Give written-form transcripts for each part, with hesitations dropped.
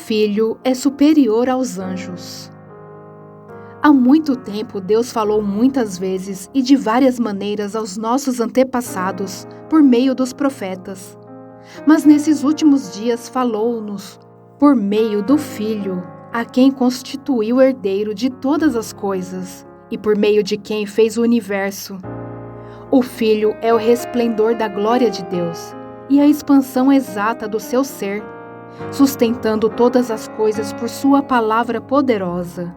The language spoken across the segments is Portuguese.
Filho é superior aos anjos. Há muito tempo Deus falou muitas vezes e de várias maneiras aos nossos antepassados por meio dos profetas. Mas nesses últimos dias falou-nos por meio do Filho, a quem constituiu herdeiro de todas as coisas e por meio de quem fez o universo. O Filho é o resplendor da glória de Deus e a expansão exata do seu ser, sustentando todas as coisas por sua palavra poderosa.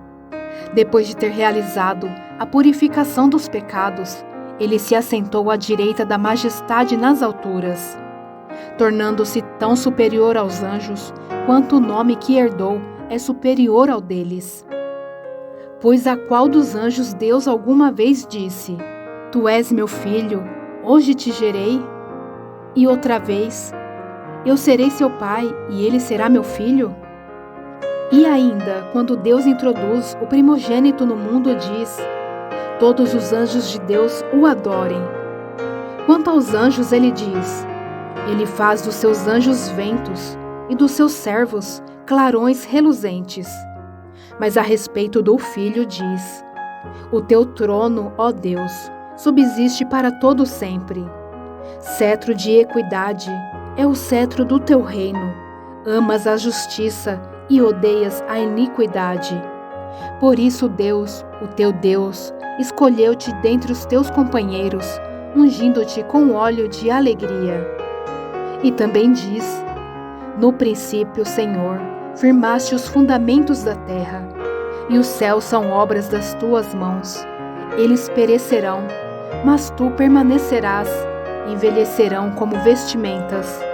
Depois de ter realizado a purificação dos pecados, ele se assentou à direita da majestade nas alturas, tornando-se tão superior aos anjos quanto o nome que herdou é superior ao deles. Pois a qual dos anjos Deus alguma vez disse: Tu és meu filho, hoje te gerei? E outra vez: Eu serei seu pai e ele será meu filho? E ainda, quando Deus introduz o primogênito no mundo, diz: Todos os anjos de Deus o adorem. Quanto aos anjos, ele diz: Ele faz dos seus anjos ventos e dos seus servos clarões reluzentes. Mas a respeito do Filho diz: O teu trono, ó Deus, subsiste para todo sempre. Cetro de equidade é o cetro do teu reino. Amas a justiça e odeias a iniquidade. Por isso Deus, o teu Deus, escolheu-te dentre os teus companheiros, ungindo-te com óleo de alegria. E também diz: No princípio, Senhor, firmaste os fundamentos da terra, e os céus são obras das tuas mãos. Eles perecerão, mas tu permanecerás, envelhecerão como vestimentas.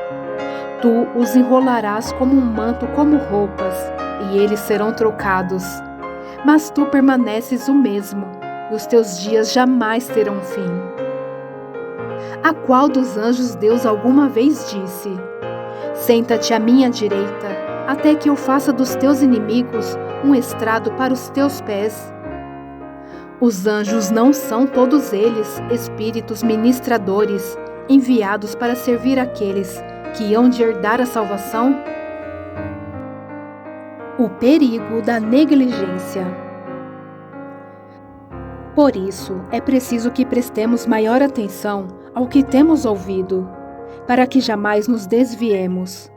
Tu os enrolarás como um manto, como roupas, e eles serão trocados. Mas tu permaneces o mesmo, e os teus dias jamais terão fim. A qual dos anjos Deus alguma vez disse: Senta-te à minha direita, até que eu faça dos teus inimigos um estrado para os teus pés? Os anjos não são todos eles espíritos ministradores, enviados para servir aqueles que hão de herdar a salvação? O perigo da negligência. Por isso, é preciso que prestemos maior atenção ao que temos ouvido, para que jamais nos desviemos.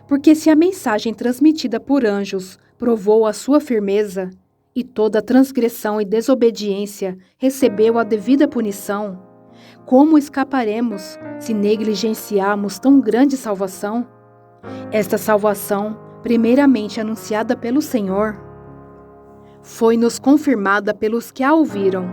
Porque se a mensagem transmitida por anjos provou a sua firmeza, e toda transgressão e desobediência recebeu a devida punição, como escaparemos se negligenciarmos tão grande salvação? Esta salvação, primeiramente anunciada pelo Senhor, foi-nos confirmada pelos que a ouviram.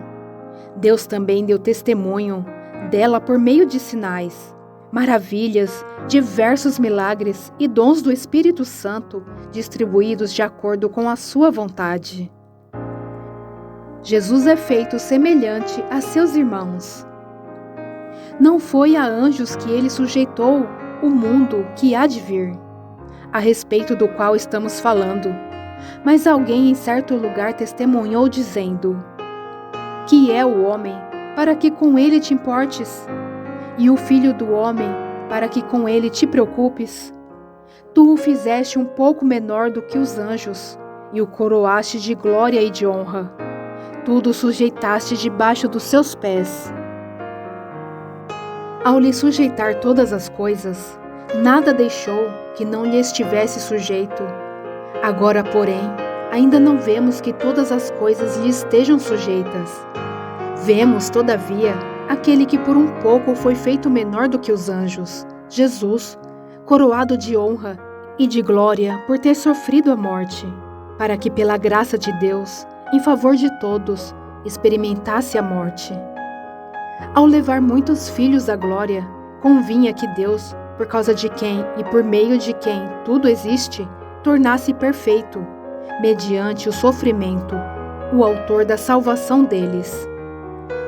Deus também deu testemunho dela por meio de sinais, maravilhas, diversos milagres e dons do Espírito Santo, distribuídos de acordo com a sua vontade. Jesus é feito semelhante a seus irmãos. Não foi a anjos que ele sujeitou o mundo que há de vir, a respeito do qual estamos falando, mas alguém em certo lugar testemunhou dizendo: Que é o homem, para que com ele te importes? E o filho do homem, para que com ele te preocupes? Tu o fizeste um pouco menor do que os anjos, e o coroaste de glória e de honra. Tudo sujeitaste debaixo dos seus pés. Ao lhe sujeitar todas as coisas, nada deixou que não lhe estivesse sujeito. Agora, porém, ainda não vemos que todas as coisas lhe estejam sujeitas. Vemos, todavia, aquele que por um pouco foi feito menor do que os anjos, Jesus, coroado de honra e de glória por ter sofrido a morte, para que pela graça de Deus, em favor de todos, experimentasse a morte. Ao levar muitos filhos à glória, convinha que Deus, por causa de quem e por meio de quem tudo existe, tornasse perfeito, mediante o sofrimento, o autor da salvação deles.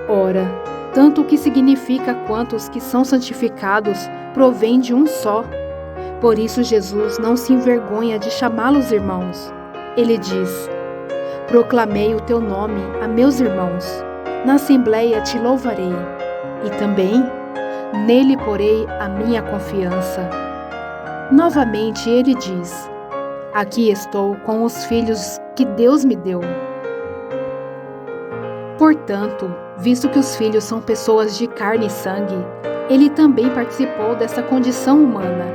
Ora, tanto o que significa quanto os que são santificados provém de um só. Por isso Jesus não se envergonha de chamá-los irmãos. Ele diz: Proclamei o teu nome a meus irmãos. Na assembleia te louvarei, e também nele porei a minha confiança. Novamente ele diz: Aqui estou com os filhos que Deus me deu. Portanto, visto que os filhos são pessoas de carne e sangue, ele também participou dessa condição humana,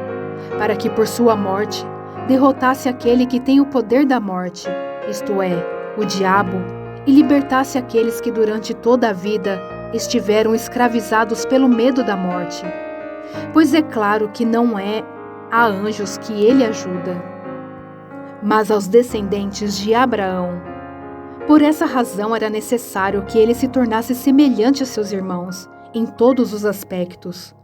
para que por sua morte derrotasse aquele que tem o poder da morte, isto é, o diabo, e libertasse aqueles que durante toda a vida estiveram escravizados pelo medo da morte. Pois é claro que não é a anjos que ele ajuda, mas aos descendentes de Abraão. Por essa razão era necessário que ele se tornasse semelhante a seus irmãos, em todos os aspectos,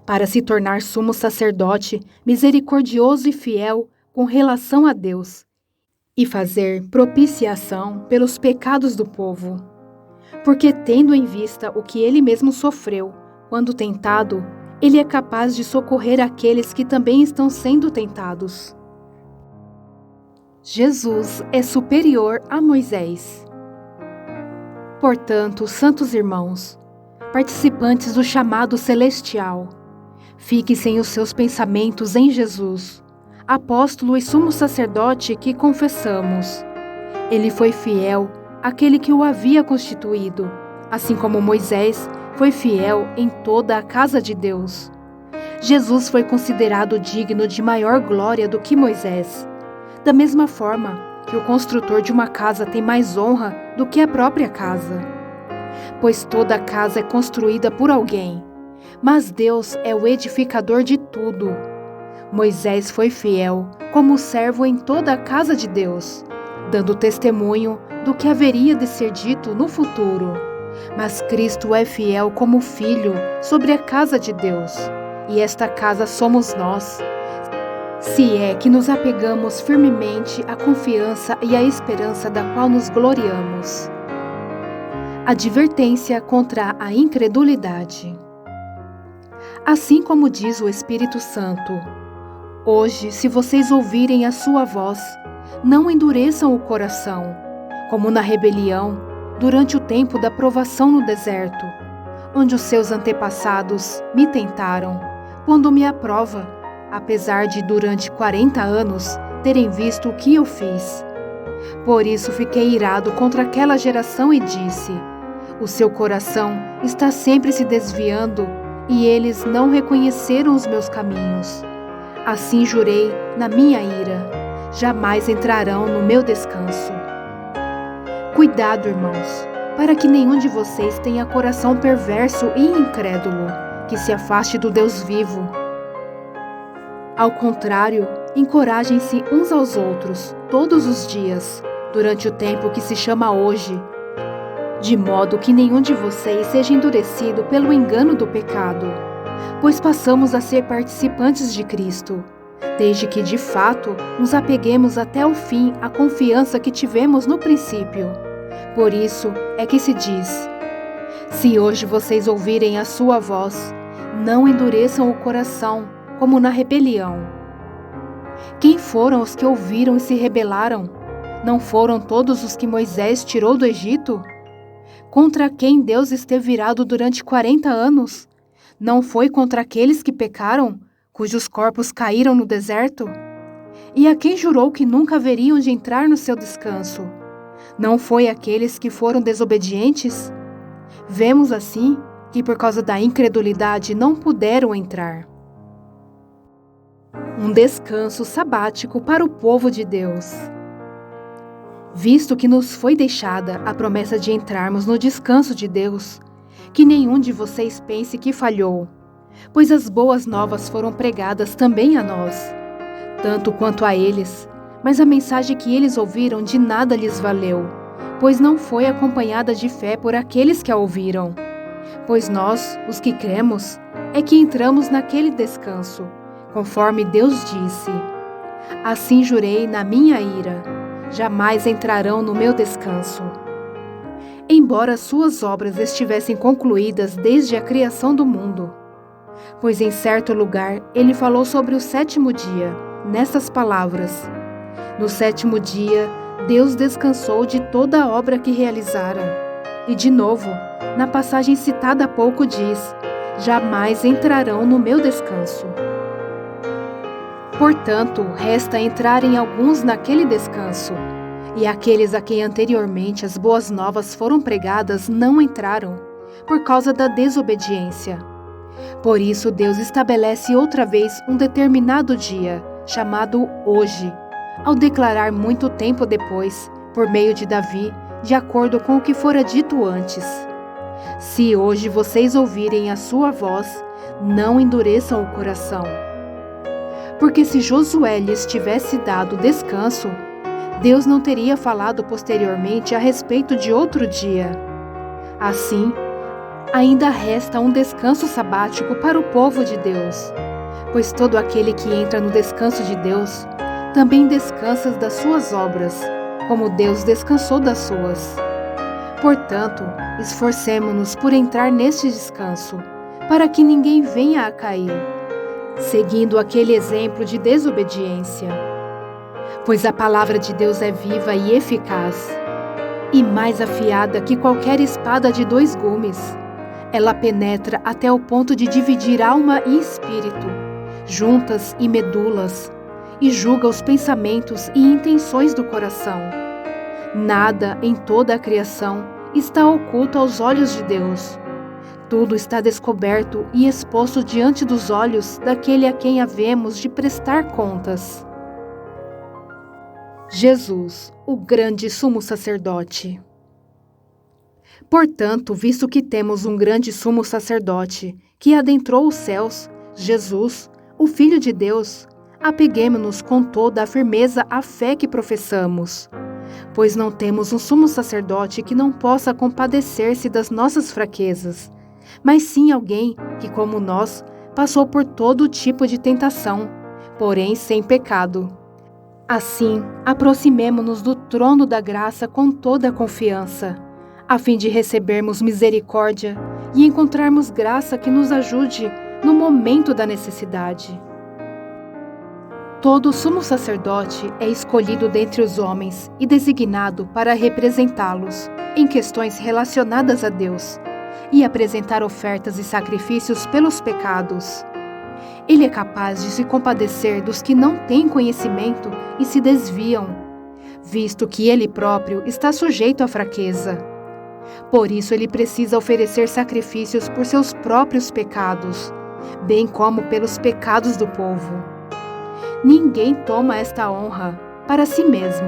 para se tornar sumo sacerdote, misericordioso e fiel com relação a Deus, e fazer propiciação pelos pecados do povo. Porque, tendo em vista o que ele mesmo sofreu, quando tentado, ele é capaz de socorrer aqueles que também estão sendo tentados. Jesus é superior a Moisés. Portanto, santos irmãos, participantes do chamado celestial, fixem os seus pensamentos em Jesus, apóstolo e sumo sacerdote que confessamos. Ele foi fiel àquele que o havia constituído, assim como Moisés foi fiel em toda a casa de Deus. Jesus foi considerado digno de maior glória do que Moisés, da mesma forma que o construtor de uma casa tem mais honra do que a própria casa. Pois toda casa é construída por alguém, mas Deus é o edificador de tudo. Moisés foi fiel como servo em toda a casa de Deus, dando testemunho do que haveria de ser dito no futuro. Mas Cristo é fiel como filho sobre a casa de Deus, e esta casa somos nós, se é que nos apegamos firmemente à confiança e à esperança da qual nos gloriamos. Advertência contra a incredulidade. Assim como diz o Espírito Santo: hoje, se vocês ouvirem a sua voz, não endureçam o coração, como na rebelião, durante o tempo da provação no deserto, onde os seus antepassados me tentaram, pondo-me à prova, apesar de durante 40 anos terem visto o que eu fiz. Por isso fiquei irado contra aquela geração e disse: o seu coração está sempre se desviando e eles não reconheceram os meus caminhos. Assim jurei na minha ira: jamais entrarão no meu descanso. Cuidado, irmãos, para que nenhum de vocês tenha coração perverso e incrédulo, que se afaste do Deus vivo. Ao contrário, encorajem-se uns aos outros, todos os dias, durante o tempo que se chama hoje, de modo que nenhum de vocês seja endurecido pelo engano do pecado, pois passamos a ser participantes de Cristo, desde que, de fato, nos apeguemos até o fim à confiança que tivemos no princípio. Por isso é que se diz: se hoje vocês ouvirem a sua voz, não endureçam o coração, como na rebelião. Quem foram os que ouviram e se rebelaram? Não foram todos os que Moisés tirou do Egito? Contra quem Deus esteve virado durante 40 anos? Não foi contra aqueles que pecaram, cujos corpos caíram no deserto? E a quem jurou que nunca haveriam de entrar no seu descanso? Não foi aqueles que foram desobedientes? Vemos assim que por causa da incredulidade não puderam entrar. Um descanso sabático para o povo de Deus. Visto que nos foi deixada a promessa de entrarmos no descanso de Deus, que nenhum de vocês pense que falhou, pois as boas novas foram pregadas também a nós, tanto quanto a eles, mas a mensagem que eles ouviram de nada lhes valeu, pois não foi acompanhada de fé por aqueles que a ouviram. Pois nós, os que cremos, é que entramos naquele descanso, conforme Deus disse: assim jurei na minha ira, jamais entrarão no meu descanso. Embora suas obras estivessem concluídas desde a criação do mundo. Pois em certo lugar ele falou sobre o sétimo dia, nestas palavras: no sétimo dia, Deus descansou de toda a obra que realizara. E de novo, na passagem citada há pouco diz: jamais entrarão no meu descanso. Portanto, resta entrarem alguns naquele descanso, e aqueles a quem anteriormente as boas novas foram pregadas não entraram, por causa da desobediência. Por isso Deus estabelece outra vez um determinado dia, chamado hoje, ao declarar muito tempo depois, por meio de Davi, de acordo com o que fora dito antes: se hoje vocês ouvirem a sua voz, não endureçam o coração. Porque se Josué lhes tivesse dado descanso, Deus não teria falado posteriormente a respeito de outro dia. Assim, ainda resta um descanso sabático para o povo de Deus, pois todo aquele que entra no descanso de Deus também descansa das suas obras, como Deus descansou das suas. Portanto, esforcemo-nos por entrar neste descanso, para que ninguém venha a cair, seguindo aquele exemplo de desobediência. Pois a palavra de Deus é viva e eficaz, e mais afiada que qualquer espada de 2 gumes. Ela penetra até o ponto de dividir alma e espírito, juntas e medulas, e julga os pensamentos e intenções do coração. Nada em toda a criação está oculto aos olhos de Deus. Tudo está descoberto e exposto diante dos olhos daquele a quem havemos de prestar contas. Jesus, o grande sumo sacerdote. Portanto, visto que temos um grande sumo sacerdote que adentrou os céus, Jesus, o Filho de Deus, apeguemo-nos com toda a firmeza à fé que professamos, pois não temos um sumo sacerdote que não possa compadecer-se das nossas fraquezas, mas sim alguém que, como nós, passou por todo tipo de tentação, porém sem pecado. Assim, aproximemo-nos do trono da graça com toda a confiança, a fim de recebermos misericórdia e encontrarmos graça que nos ajude no momento da necessidade. Todo sumo sacerdote é escolhido dentre os homens e designado para representá-los em questões relacionadas a Deus e apresentar ofertas e sacrifícios pelos pecados. Ele é capaz de se compadecer dos que não têm conhecimento e se desviam, visto que ele próprio está sujeito à fraqueza. Por isso ele precisa oferecer sacrifícios por seus próprios pecados, bem como pelos pecados do povo. Ninguém toma esta honra para si mesmo,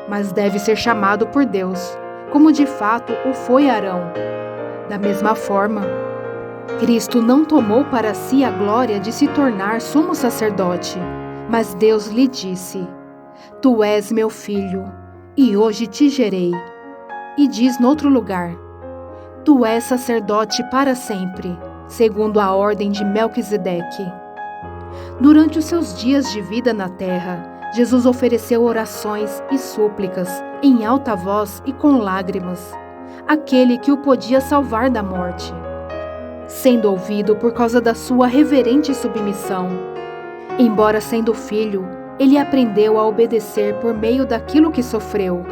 mas deve ser chamado por Deus, como de fato o foi Arão. Da mesma forma, Cristo não tomou para si a glória de se tornar sumo sacerdote, mas Deus lhe disse: Tu és meu filho, e hoje te gerei. E diz noutro lugar: Tu és sacerdote para sempre, segundo a ordem de Melquisedeque. Durante os seus dias de vida na terra, Jesus ofereceu orações e súplicas, em alta voz e com lágrimas, àquele que o podia salvar da morte, sendo ouvido por causa da sua reverente submissão. Embora sendo filho, ele aprendeu a obedecer por meio daquilo que sofreu,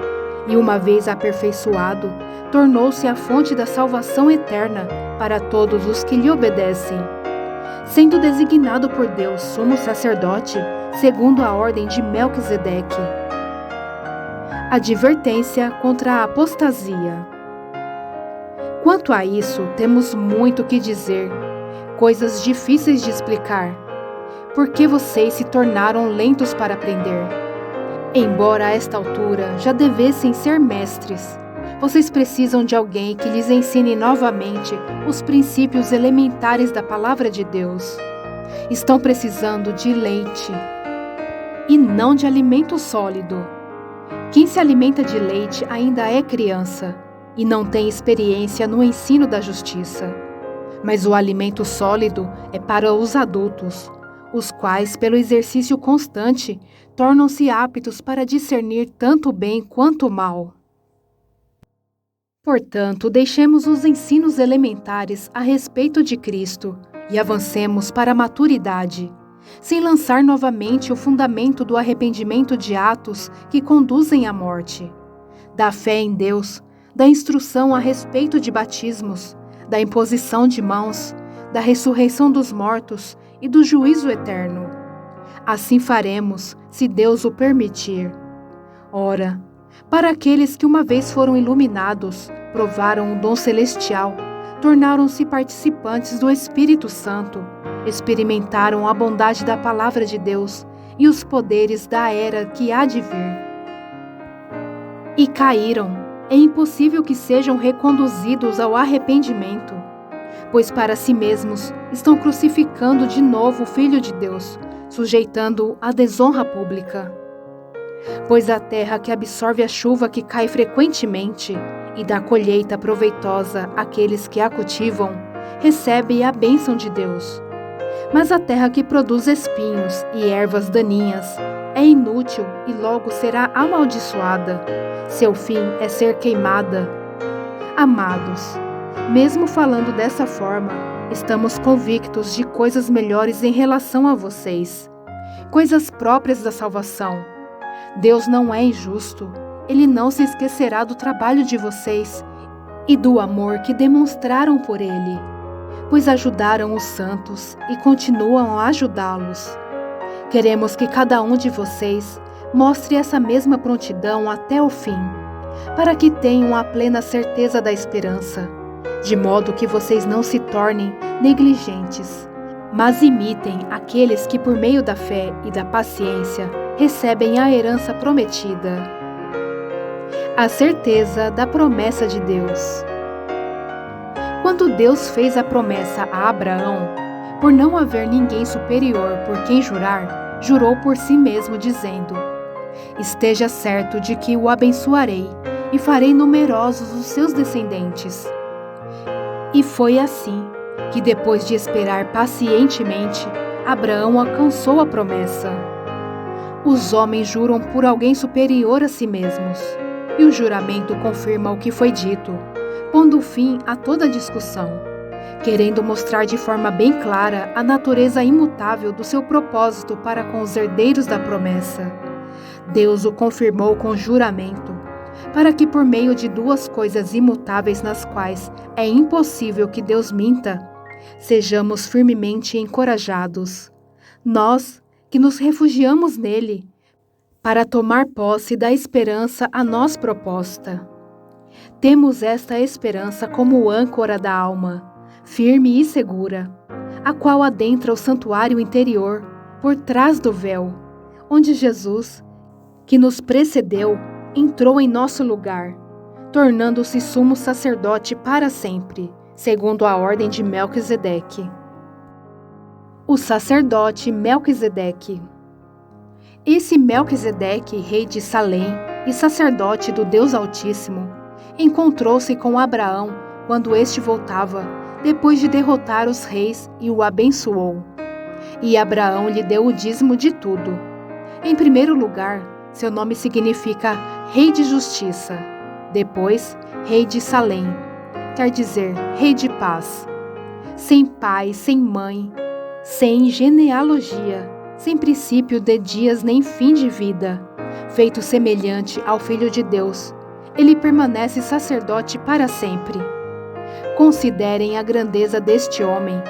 e uma vez aperfeiçoado, tornou-se a fonte da salvação eterna para todos os que lhe obedecem, sendo designado por Deus sumo sacerdote, segundo a ordem de Melquisedeque. Advertência contra a apostasia. Quanto a isso, temos muito que dizer, coisas difíceis de explicar, porque vocês se tornaram lentos para aprender. Embora a esta altura já devessem ser mestres, vocês precisam de alguém que lhes ensine novamente os princípios elementares da palavra de Deus. Estão precisando de leite e não de alimento sólido. Quem se alimenta de leite ainda é criança e não tem experiência no ensino da justiça. Mas o alimento sólido é para os adultos, os quais, pelo exercício constante, tornam-se aptos para discernir tanto o bem quanto o mal. Portanto, deixemos os ensinos elementares a respeito de Cristo e avancemos para a maturidade, sem lançar novamente o fundamento do arrependimento de atos que conduzem à morte, da fé em Deus, da instrução a respeito de batismos, da imposição de mãos, da ressurreição dos mortos e do juízo eterno. Assim faremos, se Deus o permitir. Ora, para aqueles que uma vez foram iluminados, provaram o dom celestial, tornaram-se participantes do Espírito Santo, experimentaram a bondade da palavra de Deus e os poderes da era que há de vir. E caíram, é impossível que sejam reconduzidos ao arrependimento, pois para si mesmos estão crucificando de novo o Filho de Deus, sujeitando-o à desonra pública. Pois a terra que absorve a chuva que cai frequentemente e dá colheita proveitosa àqueles que a cultivam, recebe a bênção de Deus. Mas a terra que produz espinhos e ervas daninhas é inútil e logo será amaldiçoada. Seu fim é ser queimada. Amados, mesmo falando dessa forma, estamos convictos de coisas melhores em relação a vocês, coisas próprias da salvação. Deus não é injusto, Ele não se esquecerá do trabalho de vocês e do amor que demonstraram por Ele, pois ajudaram os santos e continuam a ajudá-los. Queremos que cada um de vocês mostre essa mesma prontidão até o fim, para que tenham a plena certeza da esperança, de modo que vocês não se tornem negligentes, mas imitem aqueles que por meio da fé e da paciência recebem a herança prometida. A certeza da promessa de Deus. Quando Deus fez a promessa a Abraão, por não haver ninguém superior por quem jurar, jurou por si mesmo, dizendo: Esteja certo de que o abençoarei e farei numerosos os seus descendentes. E foi assim que, depois de esperar pacientemente, Abraão alcançou a promessa. Os homens juram por alguém superior a si mesmos, e o juramento confirma o que foi dito, pondo fim a toda discussão, querendo mostrar de forma bem clara a natureza imutável do seu propósito para com os herdeiros da promessa. Deus o confirmou com juramento, para que por meio de duas coisas imutáveis nas quais é impossível que Deus minta, sejamos firmemente encorajados, nós que nos refugiamos nele, para tomar posse da esperança a nós proposta. Temos esta esperança como âncora da alma, firme e segura, a qual adentra o santuário interior, por trás do véu, onde Jesus, que nos precedeu, entrou em nosso lugar, tornando-se sumo sacerdote para sempre, segundo a ordem de Melquisedeque. O sacerdote Melquisedeque. Esse Melquisedeque, rei de Salém e sacerdote do Deus Altíssimo, encontrou-se com Abraão quando este voltava, depois de derrotar os reis, e o abençoou. E Abraão lhe deu o dízimo de tudo. Em primeiro lugar, seu nome significa Rei de Justiça. Depois, Rei de Salém, quer dizer Rei de Paz. Sem pai, sem mãe, sem genealogia, sem princípio de dias nem fim de vida, feito semelhante ao Filho de Deus, ele permanece sacerdote para sempre. Considerem a grandeza deste homem.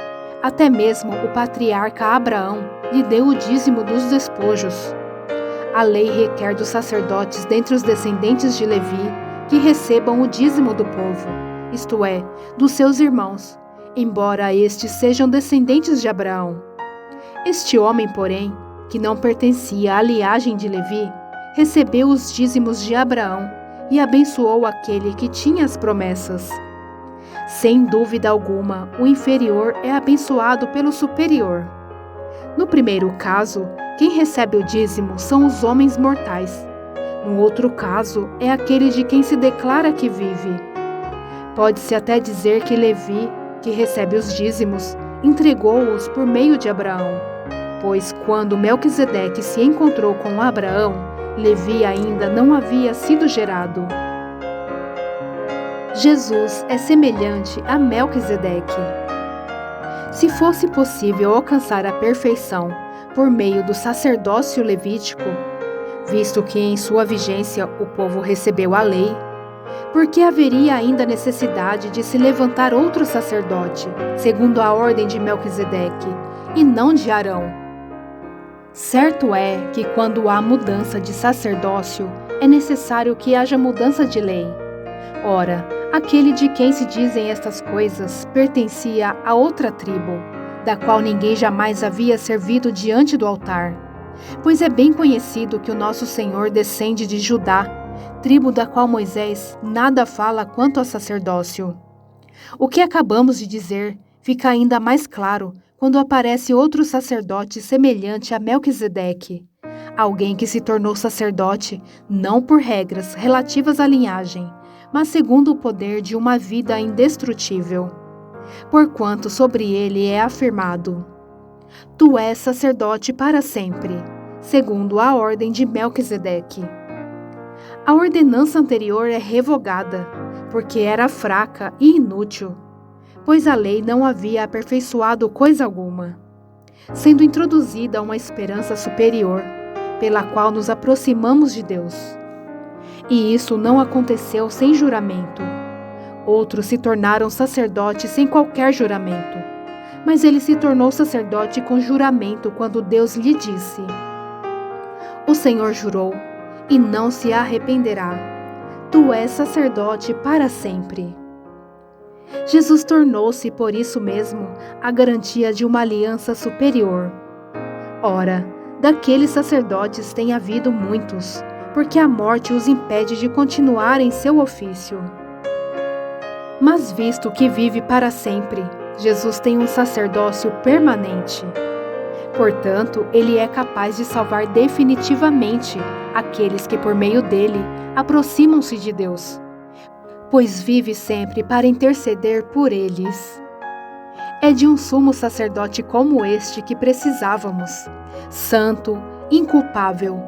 Até mesmo o patriarca Abraão lhe deu o dízimo dos despojos. A lei requer dos sacerdotes dentre os descendentes de Levi que recebam o dízimo do povo, isto é, dos seus irmãos, embora estes sejam descendentes de Abraão. Este homem, porém, que não pertencia à linhagem de Levi, recebeu os dízimos de Abraão e abençoou aquele que tinha as promessas. Sem dúvida alguma, o inferior é abençoado pelo superior. No primeiro caso, quem recebe o dízimo são os homens mortais. No outro caso, é aquele de quem se declara que vive. Pode-se até dizer que Levi, que recebe os dízimos, entregou-os por meio de Abraão, pois quando Melquisedeque se encontrou com Abraão, Levi ainda não havia sido gerado. Jesus é semelhante a Melquisedeque. Se fosse possível alcançar a perfeição por meio do sacerdócio levítico, visto que em sua vigência o povo recebeu a lei, por que haveria ainda necessidade de se levantar outro sacerdote, segundo a ordem de Melquisedeque, e não de Arão? Certo é que quando há mudança de sacerdócio, é necessário que haja mudança de lei. Ora, aquele de quem se dizem estas coisas pertencia a outra tribo, da qual ninguém jamais havia servido diante do altar. Pois é bem conhecido que o nosso Senhor descende de Judá, tribo da qual Moisés nada fala quanto ao sacerdócio. O que acabamos de dizer fica ainda mais claro quando aparece outro sacerdote semelhante a Melquisedeque, alguém que se tornou sacerdote não por regras relativas à linhagem, mas segundo o poder de uma vida indestrutível. Porquanto sobre ele é afirmado: Tu és sacerdote para sempre, segundo a ordem de Melquisedeque. A ordenança anterior é revogada, porque era fraca e inútil, pois a lei não havia aperfeiçoado coisa alguma, sendo introduzida uma esperança superior, pela qual nos aproximamos de Deus. E isso não aconteceu sem juramento. Outros se tornaram sacerdotes sem qualquer juramento, mas ele se tornou sacerdote com juramento quando Deus lhe disse: O Senhor jurou, e não se arrependerá. Tu és sacerdote para sempre. Jesus tornou-se, por isso mesmo, a garantia de uma aliança superior. Ora, daqueles sacerdotes tem havido muitos, porque a morte os impede de continuar em seu ofício. Mas visto que vive para sempre, Jesus tem um sacerdócio permanente. Portanto, ele é capaz de salvar definitivamente aqueles que por meio dele aproximam-se de Deus, pois vive sempre para interceder por eles. É de um sumo sacerdote como este que precisávamos, santo, inculpável,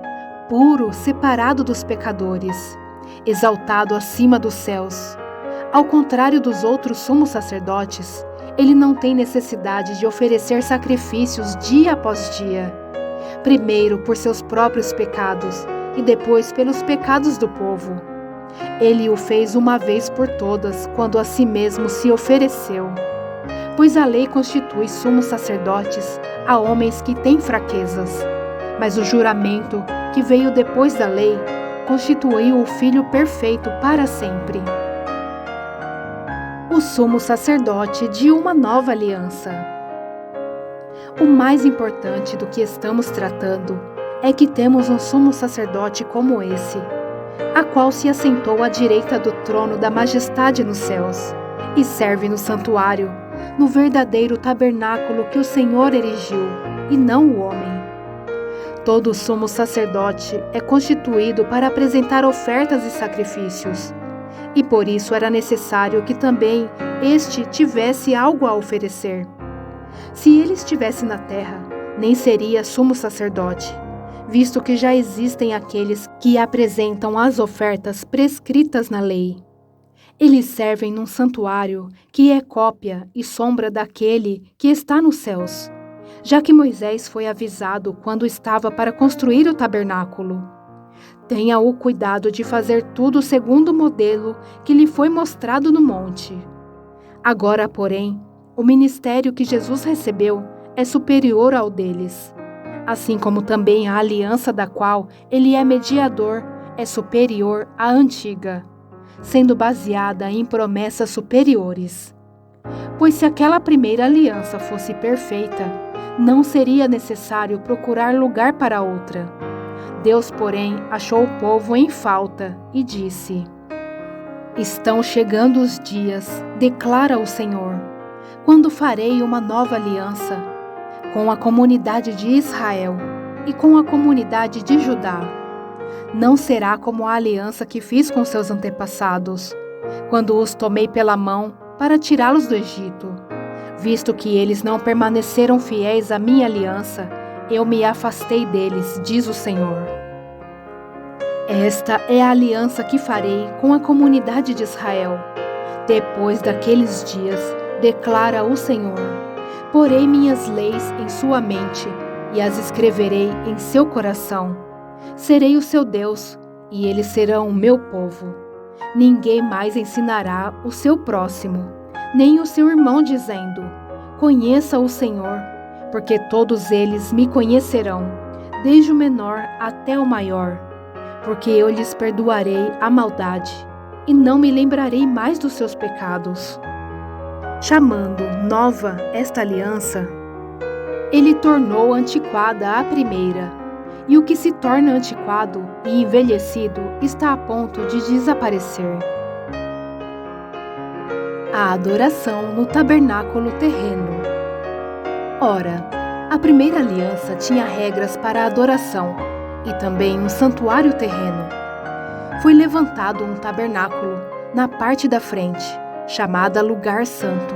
puro, separado dos pecadores, exaltado acima dos céus. Ao contrário dos outros sumos sacerdotes, ele não tem necessidade de oferecer sacrifícios dia após dia, primeiro por seus próprios pecados e depois pelos pecados do povo. Ele o fez uma vez por todas, quando a si mesmo se ofereceu. Pois a lei constitui sumos sacerdotes a homens que têm fraquezas, mas o juramento, que veio depois da lei, constituiu o Filho perfeito para sempre. O sumo sacerdote de uma nova aliança. O mais importante do que estamos tratando é que temos um sumo sacerdote como esse, a qual se assentou à direita do trono da majestade nos céus, e serve no santuário, no verdadeiro tabernáculo que o Senhor erigiu, e não o homem. Todo sumo sacerdote é constituído para apresentar ofertas e sacrifícios, e por isso era necessário que também este tivesse algo a oferecer. Se ele estivesse na terra, nem seria sumo sacerdote, visto que já existem aqueles que apresentam as ofertas prescritas na lei. Eles servem num santuário que é cópia e sombra daquele que está nos céus, já que Moisés foi avisado quando estava para construir o tabernáculo. Tenha o cuidado de fazer tudo segundo o modelo que lhe foi mostrado no monte. Agora, porém, o ministério que Jesus recebeu é superior ao deles, assim como também a aliança da qual ele é mediador é superior à antiga, sendo baseada em promessas superiores. Pois se aquela primeira aliança fosse perfeita, não seria necessário procurar lugar para outra. Deus, porém, achou o povo em falta e disse: Estão chegando os dias, declara o Senhor, quando farei uma nova aliança com a comunidade de Israel e com a comunidade de Judá. Não será como a aliança que fiz com seus antepassados, quando os tomei pela mão para tirá-los do Egito. Visto que eles não permaneceram fiéis à minha aliança, eu me afastei deles, diz o Senhor. Esta é a aliança que farei com a comunidade de Israel. Depois daqueles dias, declara o Senhor, porei minhas leis em sua mente e as escreverei em seu coração. Serei o seu Deus, e eles serão o meu povo. Ninguém mais ensinará o seu próximo, nem o seu irmão, dizendo: Conheça o Senhor, porque todos eles me conhecerão, desde o menor até o maior, porque eu lhes perdoarei a maldade, e não me lembrarei mais dos seus pecados. Chamando nova esta aliança, ele tornou antiquada a primeira, e o que se torna antiquado e envelhecido está a ponto de desaparecer. A adoração no tabernáculo terreno. Ora, a primeira aliança tinha regras para a adoração e também um santuário terreno. Foi levantado um tabernáculo na parte da frente, chamada Lugar Santo.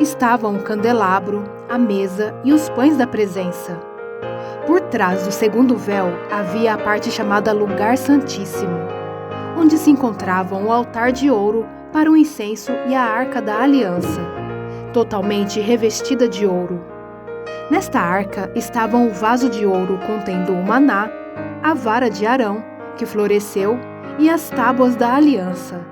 Estava um candelabro, a mesa e os pães da presença. Por trás do segundo véu havia a parte chamada Lugar Santíssimo, onde se encontravam o altar de ouro para o incenso e a arca da aliança, totalmente revestida de ouro. Nesta arca estavam o vaso de ouro contendo o maná, a vara de Arão, que floresceu, e as tábuas da aliança.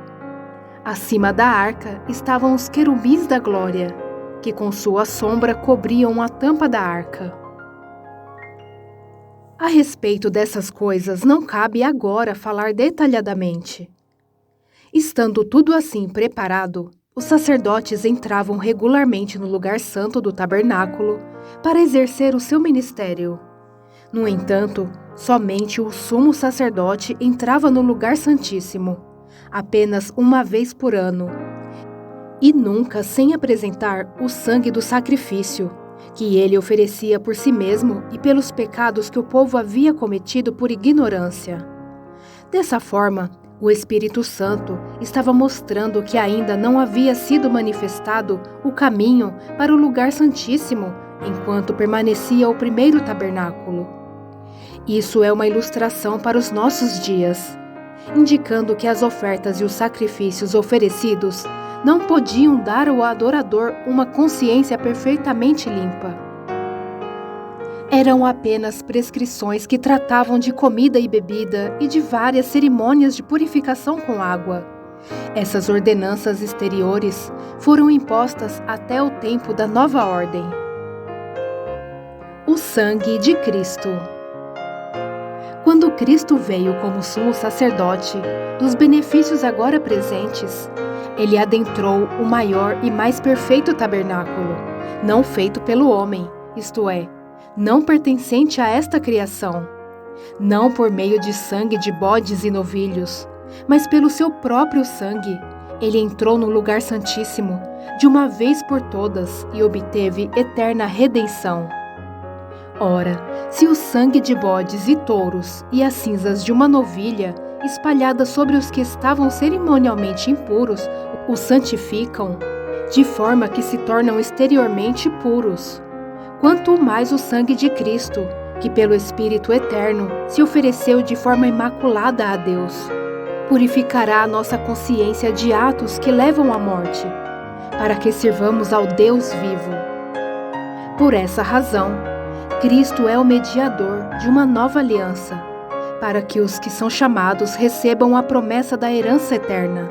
Acima da arca estavam os querubins da glória, que com sua sombra cobriam a tampa da arca. A respeito dessas coisas não cabe agora falar detalhadamente. Estando tudo assim preparado, os sacerdotes entravam regularmente no lugar santo do tabernáculo para exercer o seu ministério. No entanto, somente o sumo sacerdote entrava no lugar santíssimo, apenas uma vez por ano, e nunca sem apresentar o sangue do sacrifício, que ele oferecia por si mesmo e pelos pecados que o povo havia cometido por ignorância. Dessa forma, o Espírito Santo estava mostrando que ainda não havia sido manifestado o caminho para o lugar santíssimo enquanto permanecia o primeiro tabernáculo. Isso é uma ilustração para os nossos dias, indicando que as ofertas e os sacrifícios oferecidos não podiam dar ao adorador uma consciência perfeitamente limpa. Eram apenas prescrições que tratavam de comida e bebida e de várias cerimônias de purificação com água. Essas ordenanças exteriores foram impostas até o tempo da nova ordem. O sangue de Cristo. Quando Cristo veio como sumo sacerdote, dos benefícios agora presentes, ele adentrou o maior e mais perfeito tabernáculo, não feito pelo homem, isto é, não pertencente a esta criação, não por meio de sangue de bodes e novilhos, mas pelo seu próprio sangue. Ele entrou no lugar santíssimo de uma vez por todas e obteve eterna redenção. Ora, se o sangue de bodes e touros e as cinzas de uma novilha, espalhadas sobre os que estavam cerimonialmente impuros, os santificam, de forma que se tornam exteriormente puros, quanto mais o sangue de Cristo, que pelo Espírito Eterno se ofereceu de forma imaculada a Deus, purificará a nossa consciência de atos que levam à morte, para que sirvamos ao Deus vivo. Por essa razão, Cristo é o mediador de uma nova aliança, para que os que são chamados recebam a promessa da herança eterna,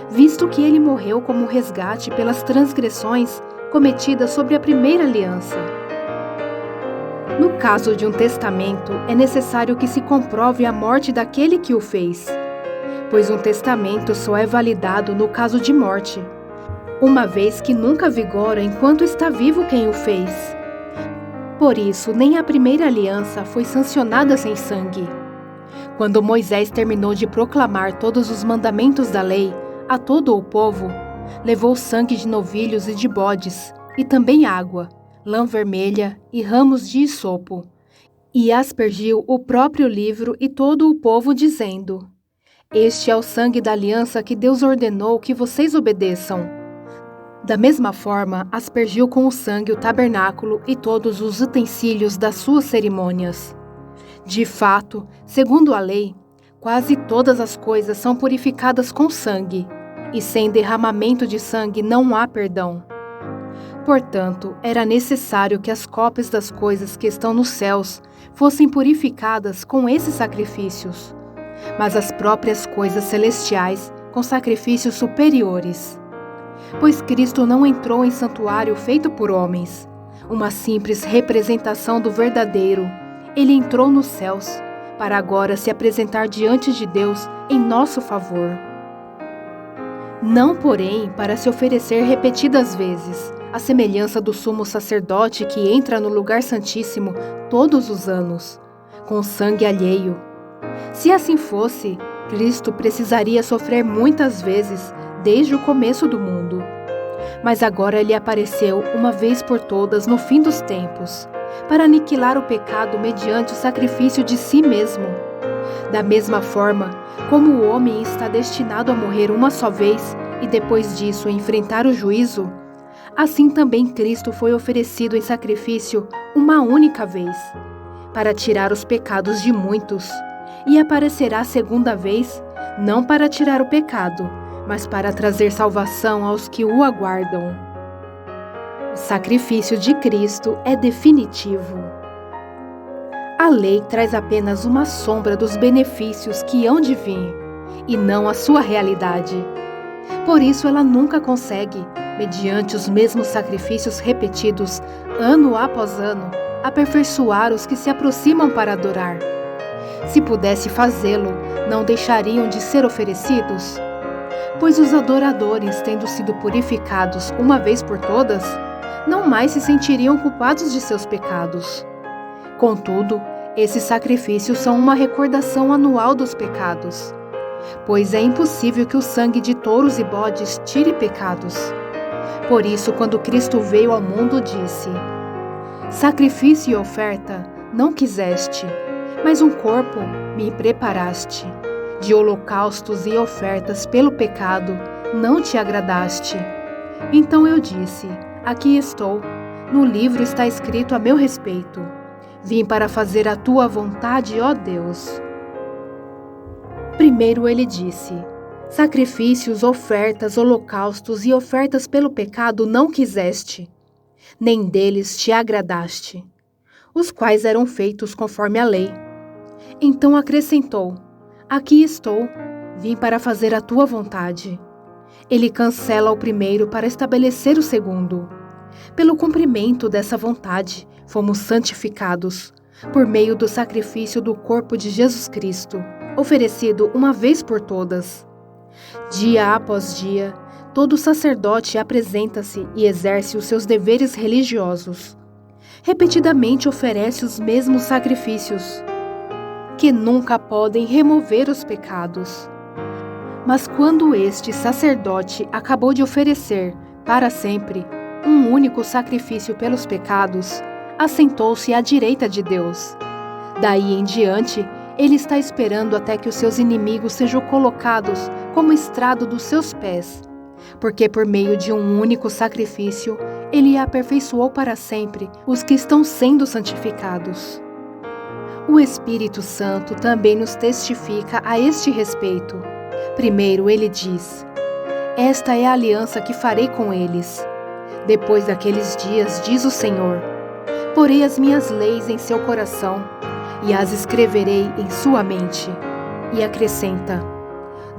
visto que ele morreu como resgate pelas transgressões cometidas sobre a primeira aliança. No caso de um testamento, é necessário que se comprove a morte daquele que o fez, pois um testamento só é validado no caso de morte, uma vez que nunca vigora enquanto está vivo quem o fez. Por isso, nem a primeira aliança foi sancionada sem sangue. Quando Moisés terminou de proclamar todos os mandamentos da lei a todo o povo, levou sangue de novilhos e de bodes, e também água, lã vermelha e ramos de hisopo, e aspergiu o próprio livro e todo o povo, dizendo: Este é o sangue da aliança que Deus ordenou que vocês obedeçam. Da mesma forma, aspergiu com o sangue o tabernáculo e todos os utensílios das suas cerimônias. De fato, segundo a lei, quase todas as coisas são purificadas com sangue, e sem derramamento de sangue não há perdão. Portanto, era necessário que as cópias das coisas que estão nos céus fossem purificadas com esses sacrifícios, mas as próprias coisas celestiais com sacrifícios superiores. Pois Cristo não entrou em santuário feito por homens, uma simples representação do verdadeiro, ele entrou nos céus, para agora se apresentar diante de Deus em nosso favor. Não, porém, para se oferecer repetidas vezes, à semelhança do sumo sacerdote que entra no lugar santíssimo todos os anos, com sangue alheio. Se assim fosse, Cristo precisaria sofrer muitas vezes desde o começo do mundo. Mas agora ele apareceu uma vez por todas no fim dos tempos, para aniquilar o pecado mediante o sacrifício de si mesmo. Da mesma forma, como o homem está destinado a morrer uma só vez e depois disso enfrentar o juízo, assim também Cristo foi oferecido em sacrifício uma única vez, para tirar os pecados de muitos, e aparecerá segunda vez, não para tirar o pecado, mas para trazer salvação aos que o aguardam. O sacrifício de Cristo é definitivo. A lei traz apenas uma sombra dos benefícios que hão de vir, e não a sua realidade. Por isso ela nunca consegue, mediante os mesmos sacrifícios repetidos, ano após ano, aperfeiçoar os que se aproximam para adorar. Se pudesse fazê-lo, não deixariam de ser oferecidos? Pois os adoradores, tendo sido purificados uma vez por todas, não mais se sentiriam culpados de seus pecados. Contudo, esses sacrifícios são uma recordação anual dos pecados, pois é impossível que o sangue de touros e bodes tire pecados. Por isso, quando Cristo veio ao mundo, disse: sacrifício e oferta não quiseste, mas um corpo me preparaste. De holocaustos e ofertas pelo pecado não te agradaste. Então eu disse: aqui estou, no livro está escrito a meu respeito. Vim para fazer a tua vontade, ó Deus. Primeiro ele disse: sacrifícios, ofertas, holocaustos e ofertas pelo pecado não quiseste, nem deles te agradaste, os quais eram feitos conforme a lei. Então acrescentou: aqui estou, vim para fazer a tua vontade. Ele cancela o primeiro para estabelecer o segundo. Pelo cumprimento dessa vontade, fomos santificados, por meio do sacrifício do corpo de Jesus Cristo, oferecido uma vez por todas. Dia após dia, todo sacerdote apresenta-se e exerce os seus deveres religiosos. Repetidamente oferece os mesmos sacrifícios, que nunca podem remover os pecados. Mas quando este sacerdote acabou de oferecer, para sempre, um único sacrifício pelos pecados, assentou-se à direita de Deus. Daí em diante, ele está esperando até que os seus inimigos sejam colocados como estrado dos seus pés, porque por meio de um único sacrifício, ele aperfeiçoou para sempre os que estão sendo santificados. O Espírito Santo também nos testifica a este respeito. Primeiro ele diz: esta é a aliança que farei com eles. Depois daqueles dias, diz o Senhor, porei as minhas leis em seu coração e as escreverei em sua mente. E acrescenta: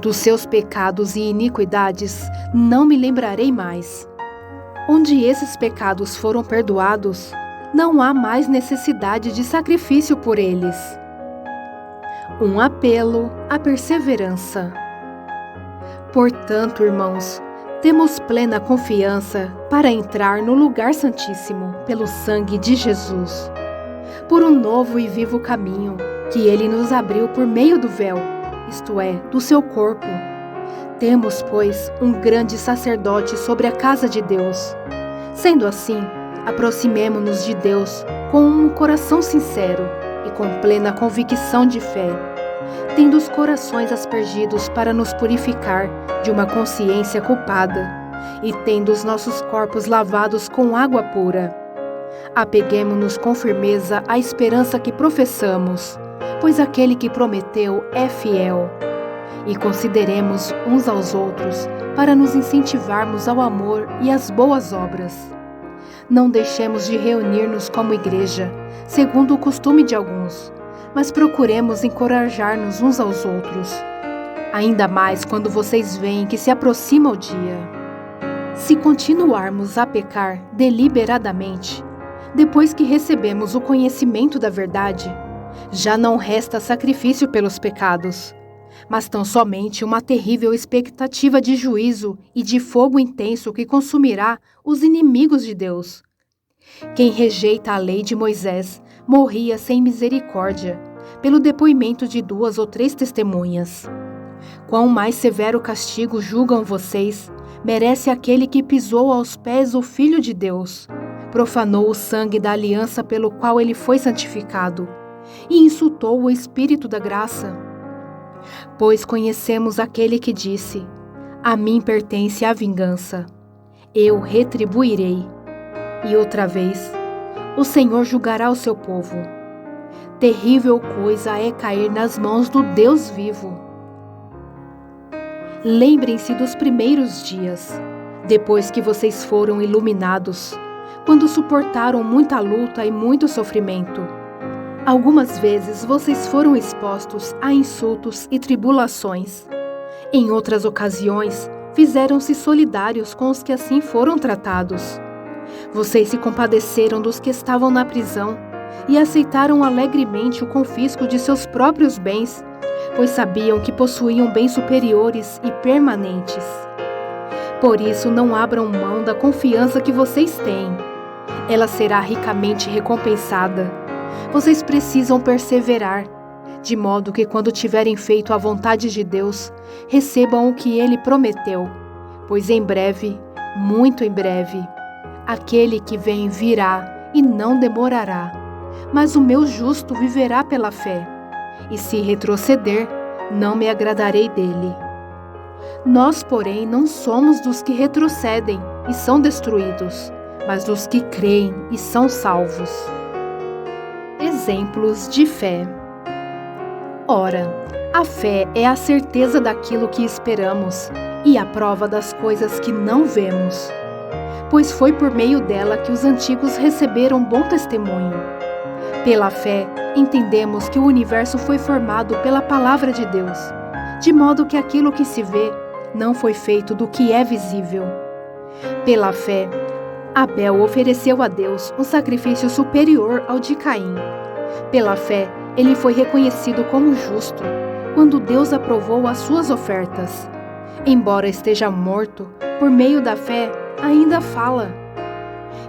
dos seus pecados e iniquidades não me lembrarei mais. Onde esses pecados foram perdoados, não há mais necessidade de sacrifício por eles. Um apelo à perseverança. Portanto, irmãos, temos plena confiança para entrar no lugar santíssimo pelo sangue de Jesus, por um novo e vivo caminho que ele nos abriu por meio do véu, isto é, do seu corpo. Temos, pois, um grande sacerdote sobre a casa de Deus. Sendo assim, aproximemo-nos de Deus com um coração sincero e com plena convicção de fé, tendo os corações aspergidos para nos purificar de uma consciência culpada e tendo os nossos corpos lavados com água pura. Apeguemo-nos com firmeza à esperança que professamos, pois aquele que prometeu é fiel. E consideremos uns aos outros para nos incentivarmos ao amor e às boas obras. Não deixemos de reunir-nos como igreja, segundo o costume de alguns, mas procuremos encorajar-nos uns aos outros, ainda mais quando vocês veem que se aproxima o dia. Se continuarmos a pecar deliberadamente, depois que recebemos o conhecimento da verdade, Já não resta sacrifício pelos pecados, mas tão somente uma terrível expectativa de juízo e de fogo intenso que consumirá os inimigos de Deus. Quem rejeita a lei de Moisés morria sem misericórdia, pelo depoimento de 2 ou 3 testemunhas. Quão mais severo castigo julgam vocês, merece aquele que pisou aos pés o Filho de Deus, profanou o sangue da aliança pelo qual ele foi santificado, e insultou o Espírito da graça. Pois conhecemos aquele que disse: a mim pertence a vingança, eu retribuirei. E outra vez, o Senhor julgará o seu povo. Terrível coisa é cair nas mãos do Deus vivo. Lembrem-se dos primeiros dias, depois que vocês foram iluminados, quando suportaram muita luta e muito sofrimento. Algumas vezes vocês foram expostos a insultos e tribulações. Em outras ocasiões, fizeram-se solidários com os que assim foram tratados. Vocês se compadeceram dos que estavam na prisão e aceitaram alegremente o confisco de seus próprios bens, pois sabiam que possuíam bens superiores e permanentes. Por isso, não abram mão da confiança que vocês têm. Ela será ricamente recompensada. Vocês precisam perseverar, de modo que quando tiverem feito a vontade de Deus, recebam o que Ele prometeu, pois em breve, muito em breve, aquele que vem virá e não demorará, mas o meu justo viverá pela fé, e se retroceder, não me agradarei dele. Nós, porém, não somos dos que retrocedem e são destruídos, mas dos que creem e são salvos. Exemplos de fé. Ora, a fé é a certeza daquilo que esperamos e a prova das coisas que não vemos, pois foi por meio dela que os antigos receberam bom testemunho. Pela fé, entendemos que o universo foi formado pela palavra de Deus, de modo que aquilo que se vê não foi feito do que é visível. Pela fé, Abel ofereceu a Deus um sacrifício superior ao de Caim. Pela fé, ele foi reconhecido como justo, quando Deus aprovou as suas ofertas. Embora esteja morto, por meio da fé, ainda fala.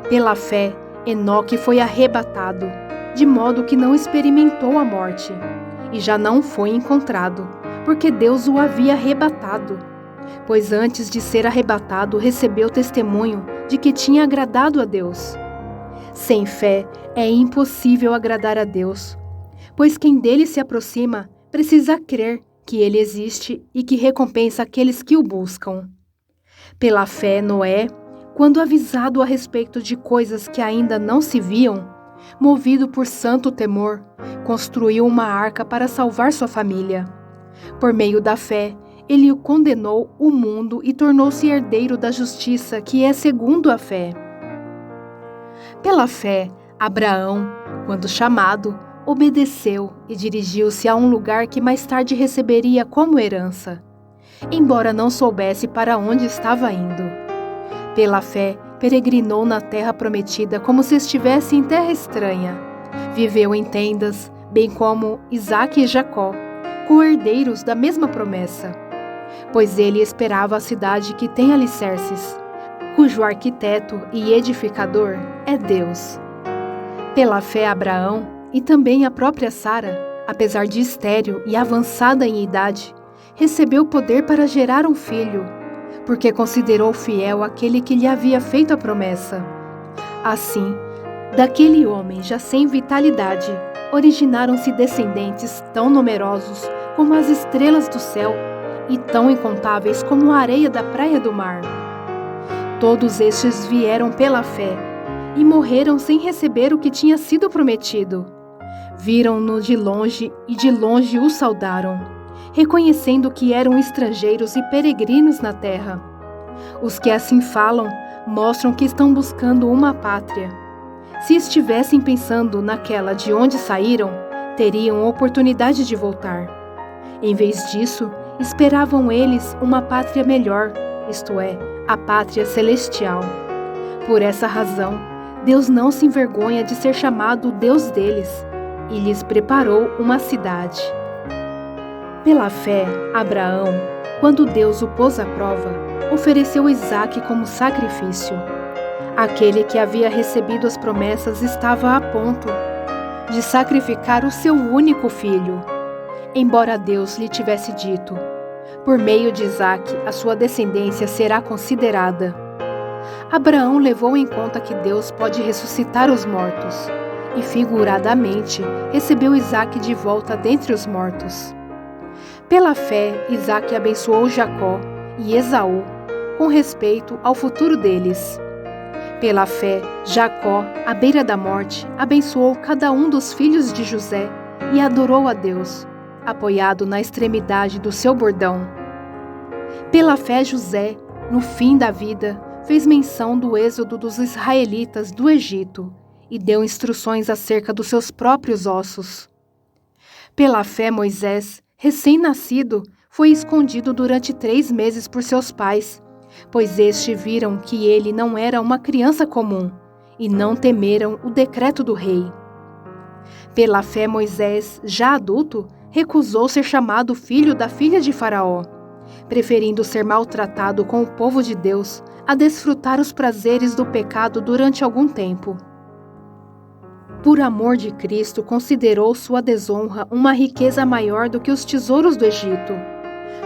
Pela fé, Enoque foi arrebatado, de modo que não experimentou a morte, e já não foi encontrado, porque Deus o havia arrebatado. Pois antes de ser arrebatado, recebeu testemunho de que tinha agradado a Deus. Sem fé, é impossível agradar a Deus, pois quem dele se aproxima precisa crer que ele existe e que recompensa aqueles que o buscam. Pela fé, Noé, quando avisado a respeito de coisas que ainda não se viam, movido por santo temor, construiu uma arca para salvar sua família. Por meio da fé, ele condenou o mundo e tornou-se herdeiro da justiça, que é segundo a fé. Pela fé, Abraão, quando chamado, obedeceu e dirigiu-se a um lugar que mais tarde receberia como herança, embora não soubesse para onde estava indo. Pela fé, peregrinou na terra prometida como se estivesse em terra estranha. Viveu em tendas, bem como Isaque e Jacó, co-herdeiros da mesma promessa. Pois ele esperava a cidade que tem alicerces, cujo arquiteto e edificador é Deus. Pela fé, Abraão e também a própria Sara, apesar de estéril e avançada em idade, recebeu poder para gerar um filho, porque considerou fiel aquele que lhe havia feito a promessa. Assim, daquele homem já sem vitalidade, originaram-se descendentes tão numerosos como as estrelas do céu e tão incontáveis como a areia da praia do mar. Todos estes vieram pela fé e morreram sem receber o que tinha sido prometido. Viram-no de longe e de longe o saudaram, reconhecendo que eram estrangeiros e peregrinos na terra. Os que assim falam mostram que estão buscando uma pátria. Se estivessem pensando naquela de onde saíram, teriam oportunidade de voltar. Em vez disso, esperavam eles uma pátria melhor, isto é, a pátria celestial. Por essa razão, Deus não se envergonha de ser chamado Deus deles, e lhes preparou uma cidade. Pela fé, Abraão, quando Deus o pôs à prova, ofereceu Isaque como sacrifício. Aquele que havia recebido as promessas estava a ponto de sacrificar o seu único filho, embora Deus lhe tivesse dito: por meio de Isaque, a sua descendência será considerada. Abraão levou em conta que Deus pode ressuscitar os mortos, e figuradamente recebeu Isaque de volta dentre os mortos. Pela fé, Isaque abençoou Jacó e Esaú com respeito ao futuro deles. Pela fé, Jacó, à beira da morte, abençoou cada um dos filhos de José e adorou a Deus, apoiado na extremidade do seu bordão. Pela fé, José, no fim da vida, fez menção do êxodo dos israelitas do Egito e deu instruções acerca dos seus próprios ossos. Pela fé, Moisés, recém-nascido, foi escondido durante 3 meses por seus pais, pois estes viram que ele não era uma criança comum e não temeram o decreto do rei. Pela fé, Moisés, já adulto, recusou ser chamado filho da filha de Faraó, preferindo ser maltratado com o povo de Deus a desfrutar os prazeres do pecado durante algum tempo. Por amor de Cristo, considerou sua desonra uma riqueza maior do que os tesouros do Egito,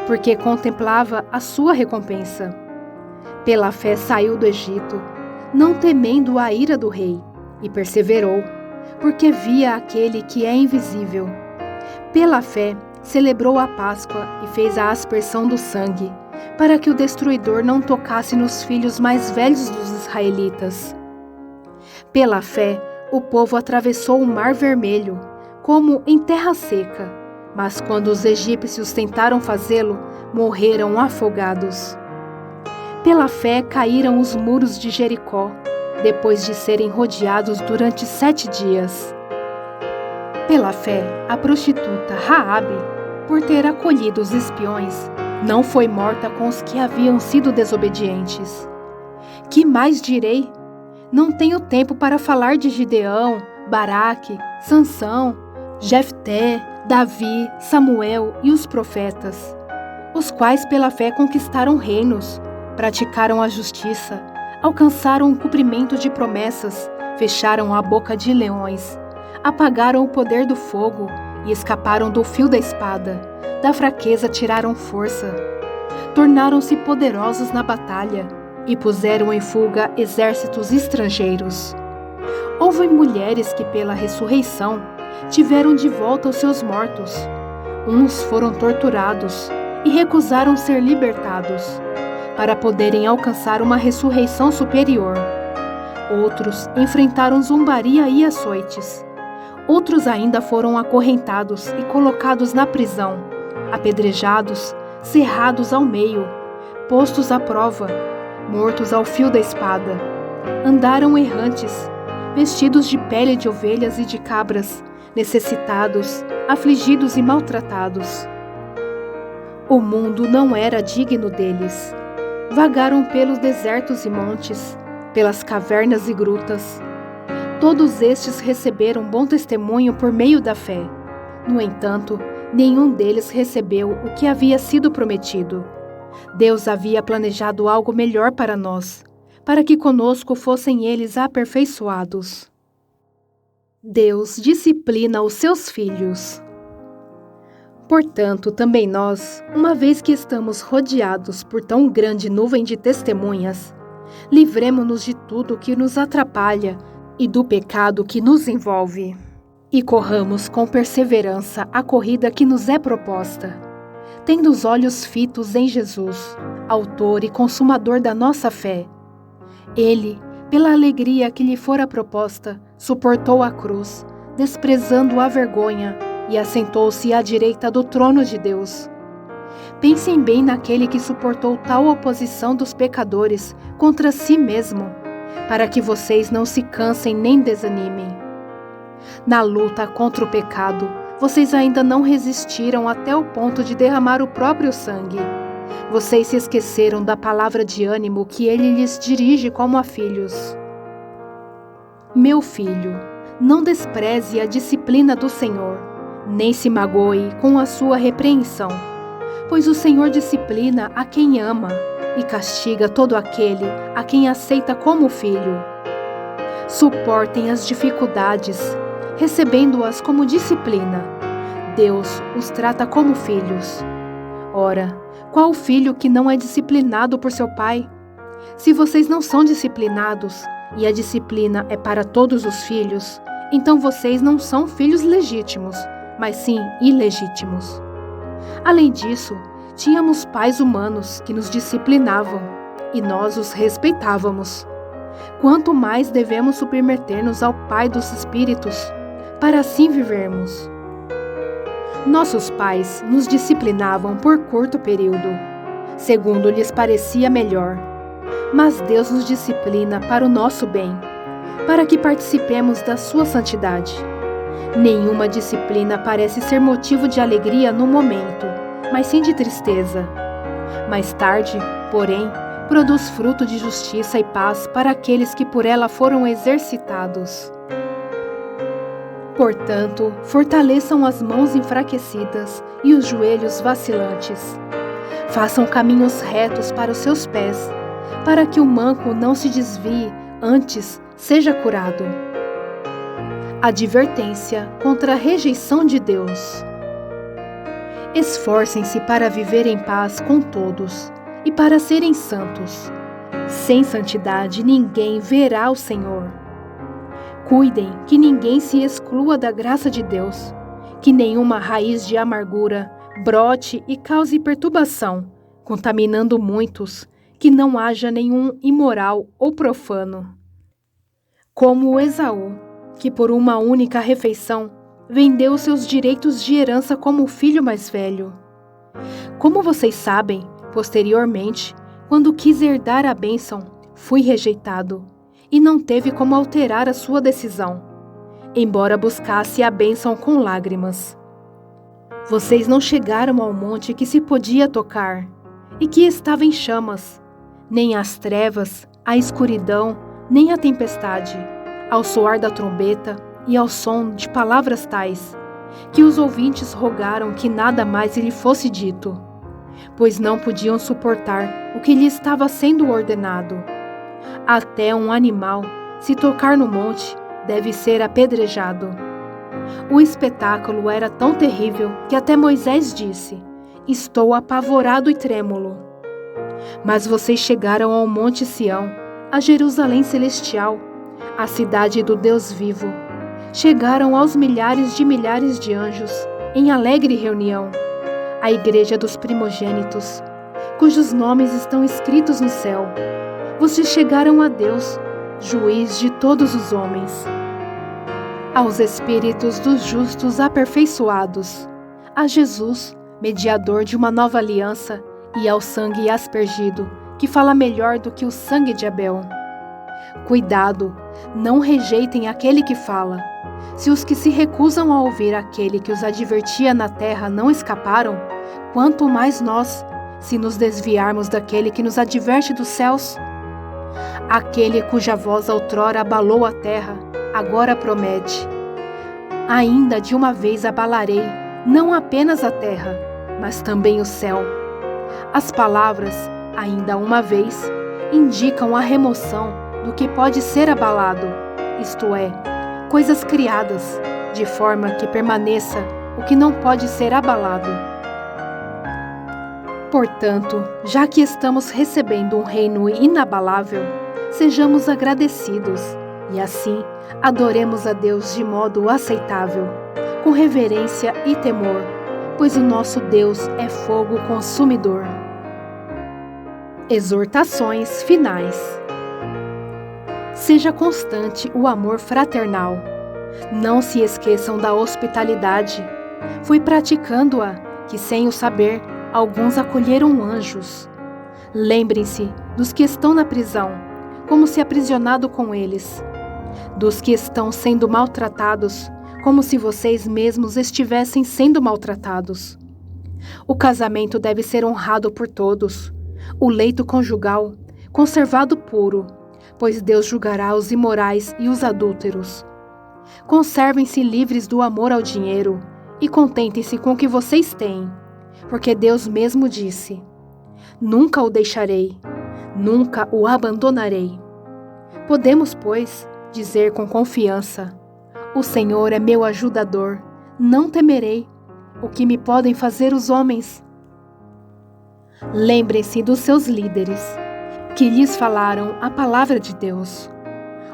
porque contemplava a sua recompensa. Pela fé saiu do Egito, não temendo a ira do rei, e perseverou, porque via aquele que é invisível. Pela fé, celebrou a Páscoa e fez a aspersão do sangue, para que o destruidor não tocasse nos filhos mais velhos dos israelitas. Pela fé, o povo atravessou o Mar Vermelho, como em terra seca, mas quando os egípcios tentaram fazê-lo, morreram afogados. Pela fé caíram os muros de Jericó, depois de serem rodeados durante 7 dias. Pela fé, a prostituta Raabe, por ter acolhido os espiões, não foi morta com os que haviam sido desobedientes. Que mais direi? Não tenho tempo para falar de Gideão, Baraque, Sansão, Jefté, Davi, Samuel e os profetas, os quais pela fé conquistaram reinos, praticaram a justiça, alcançaram o cumprimento de promessas, fecharam a boca de leões, apagaram o poder do fogo e escaparam do fio da espada, da fraqueza tiraram força, tornaram-se poderosos na batalha e puseram em fuga exércitos estrangeiros. Houve mulheres que pela ressurreição tiveram de volta os seus mortos. Uns foram torturados e recusaram ser libertados, para poderem alcançar uma ressurreição superior. Outros enfrentaram zombaria e açoites. Outros ainda foram acorrentados e colocados na prisão, apedrejados, cerrados ao meio, postos à prova, mortos ao fio da espada. Andaram errantes, vestidos de pele de ovelhas e de cabras, necessitados, afligidos e maltratados. O mundo não era digno deles. Vagaram pelos desertos e montes, pelas cavernas e grutas. Todos estes receberam bom testemunho por meio da fé. No entanto, nenhum deles recebeu o que havia sido prometido. Deus havia planejado algo melhor para nós, para que conosco fossem eles aperfeiçoados. Deus disciplina os seus filhos. Portanto, também nós, uma vez que estamos rodeados por tão grande nuvem de testemunhas, livremo-nos de tudo que nos atrapalha e do pecado que nos envolve, e corramos com perseverança a corrida que nos é proposta, tendo os olhos fitos em Jesus, autor e consumador da nossa fé. Ele, pela alegria que lhe fora proposta, suportou a cruz, desprezando a vergonha, e assentou-se à direita do trono de Deus. Pensem bem naquele que suportou tal oposição dos pecadores contra si mesmo, para que vocês não se cansem nem desanimem. Na luta contra o pecado, vocês ainda não resistiram até o ponto de derramar o próprio sangue. Vocês se esqueceram da palavra de ânimo que ele lhes dirige como a filhos. Meu filho, não despreze a disciplina do Senhor, nem se magoe com a sua repreensão, pois o Senhor disciplina a quem ama e castiga todo aquele a quem aceita como filho. Suportem as dificuldades, recebendo-as como disciplina. Deus os trata como filhos. Ora, qual filho que não é disciplinado por seu pai? Se vocês não são disciplinados, e a disciplina é para todos os filhos, então vocês não são filhos legítimos, mas sim ilegítimos. Além disso, tínhamos pais humanos que nos disciplinavam, e nós os respeitávamos. Quanto mais devemos submeter-nos ao Pai dos Espíritos, para assim vivermos. Nossos pais nos disciplinavam por curto período, segundo lhes parecia melhor. Mas Deus nos disciplina para o nosso bem, para que participemos da sua santidade. Nenhuma disciplina parece ser motivo de alegria no momento, mas sim de tristeza. Mais tarde, porém, produz fruto de justiça e paz para aqueles que por ela foram exercitados. Portanto, fortaleçam as mãos enfraquecidas e os joelhos vacilantes. Façam caminhos retos para os seus pés, para que o manco não se desvie, antes seja curado. Advertência contra a rejeição de Deus. Esforcem-se para viver em paz com todos e para serem santos. Sem santidade ninguém verá o Senhor. Cuidem que ninguém se exclua da graça de Deus, que nenhuma raiz de amargura brote e cause perturbação, contaminando muitos, que não haja nenhum imoral ou profano. Como Esaú, que por uma única refeição vendeu seus direitos de herança como o filho mais velho. Como vocês sabem, posteriormente, quando quis herdar a bênção, fui rejeitado, e não teve como alterar a sua decisão, embora buscasse a bênção com lágrimas. Vocês não chegaram ao monte que se podia tocar, e que estava em chamas, nem às trevas, à escuridão, nem à tempestade, ao soar da trombeta e ao som de palavras tais, que os ouvintes rogaram que nada mais lhe fosse dito, pois não podiam suportar o que lhe estava sendo ordenado. Até um animal, se tocar no monte, deve ser apedrejado. O espetáculo era tão terrível que até Moisés disse: "Estou apavorado e trêmulo." Mas vocês chegaram ao Monte Sião, a Jerusalém celestial, a cidade do Deus vivo. Chegaram aos milhares de anjos, em alegre reunião, a igreja dos primogênitos, cujos nomes estão escritos no céu. Vocês chegaram a Deus, juiz de todos os homens. Aos espíritos dos justos aperfeiçoados, a Jesus, mediador de uma nova aliança, e ao sangue aspergido, que fala melhor do que o sangue de Abel. Cuidado, não rejeitem aquele que fala. Se os que se recusam a ouvir aquele que os advertia na terra não escaparam, quanto mais nós, se nos desviarmos daquele que nos adverte dos céus? Aquele cuja voz outrora abalou a terra, agora promete: ainda de uma vez abalarei, não apenas a terra, mas também o céu. As palavras, ainda uma vez, indicam a remoção do que pode ser abalado, isto é, coisas criadas, de forma que permaneça o que não pode ser abalado. Portanto, já que estamos recebendo um reino inabalável, sejamos agradecidos e assim adoremos a Deus de modo aceitável, com reverência e temor, pois o nosso Deus é fogo consumidor. Exortações finais. Seja constante o amor fraternal. Não se esqueçam da hospitalidade. Foi praticando-a que, sem o saber, alguns acolheram anjos. Lembrem-se dos que estão na prisão, como se aprisionado com eles. Dos que estão sendo maltratados, como se vocês mesmos estivessem sendo maltratados. O casamento deve ser honrado por todos. O leito conjugal, conservado puro, pois Deus julgará os imorais e os adúlteros. Conservem-se livres do amor ao dinheiro e contentem-se com o que vocês têm, porque Deus mesmo disse: nunca o deixarei, nunca o abandonarei. Podemos, pois, dizer com confiança: o Senhor é meu ajudador, não temerei. O que me podem fazer os homens? Lembrem-se dos seus líderes, que lhes falaram a palavra de Deus.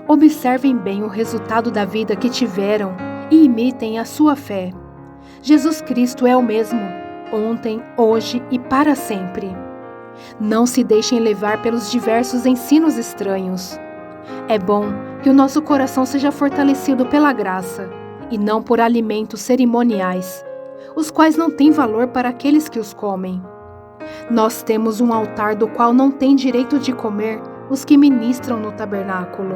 Observem bem o resultado da vida que tiveram e imitem a sua fé. Jesus Cristo é o mesmo, ontem, hoje e para sempre. Não se deixem levar pelos diversos ensinos estranhos. É bom que o nosso coração seja fortalecido pela graça e não por alimentos cerimoniais, os quais não têm valor para aqueles que os comem. Nós temos um altar do qual não têm direito de comer os que ministram no tabernáculo.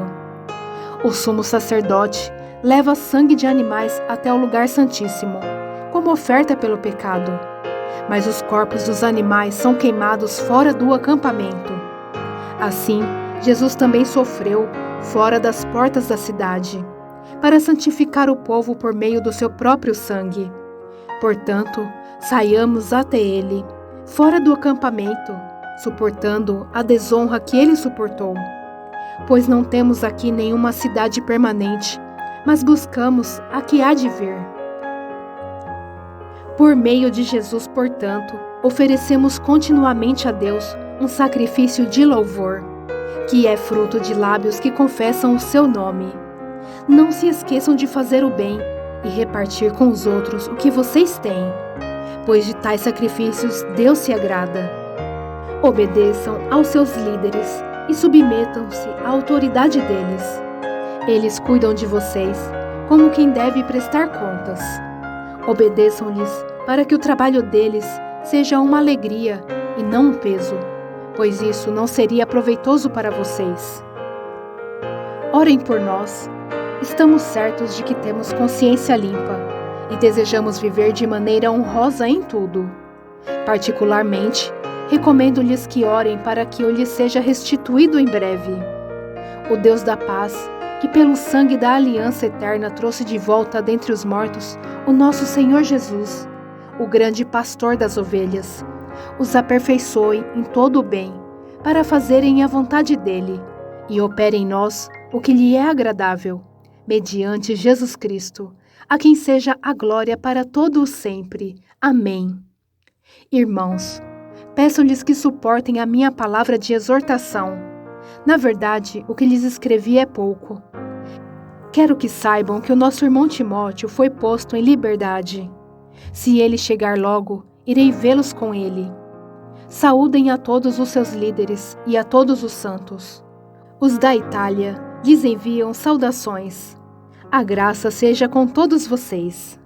O sumo sacerdote leva sangue de animais até o lugar santíssimo, como oferta pelo pecado, mas os corpos dos animais são queimados fora do acampamento. Assim, Jesus também sofreu fora das portas da cidade, para santificar o povo por meio do seu próprio sangue. Portanto, saiamos até ele, fora do acampamento, suportando a desonra que ele suportou. Pois não temos aqui nenhuma cidade permanente, mas buscamos a que há de vir. Por meio de Jesus, portanto, oferecemos continuamente a Deus um sacrifício de louvor, que é fruto de lábios que confessam o seu nome. Não se esqueçam de fazer o bem e repartir com os outros o que vocês têm, pois de tais sacrifícios Deus se agrada. Obedeçam aos seus líderes e submetam-se à autoridade deles. Eles cuidam de vocês como quem deve prestar contas. Obedeçam-lhes para que o trabalho deles seja uma alegria e não um peso, pois isso não seria proveitoso para vocês. Orem por nós. Estamos certos de que temos consciência limpa e desejamos viver de maneira honrosa em tudo. Particularmente, recomendo-lhes que orem para que eu lhes seja restituído em breve. O Deus da paz, que pelo sangue da aliança eterna trouxe de volta dentre os mortos o nosso Senhor Jesus, o grande pastor das ovelhas, os aperfeiçoe em todo o bem, para fazerem a vontade dele, e opere em nós o que lhe é agradável, mediante Jesus Cristo, a quem seja a glória para todo o sempre. Amém. Irmãos, peço-lhes que suportem a minha palavra de exortação. Na verdade, o que lhes escrevi é pouco. Quero que saibam que o nosso irmão Timóteo foi posto em liberdade. Se ele chegar logo, irei vê-los com ele. Saúdem a todos os seus líderes e a todos os santos. Os da Itália lhes enviam saudações. A graça seja com todos vocês.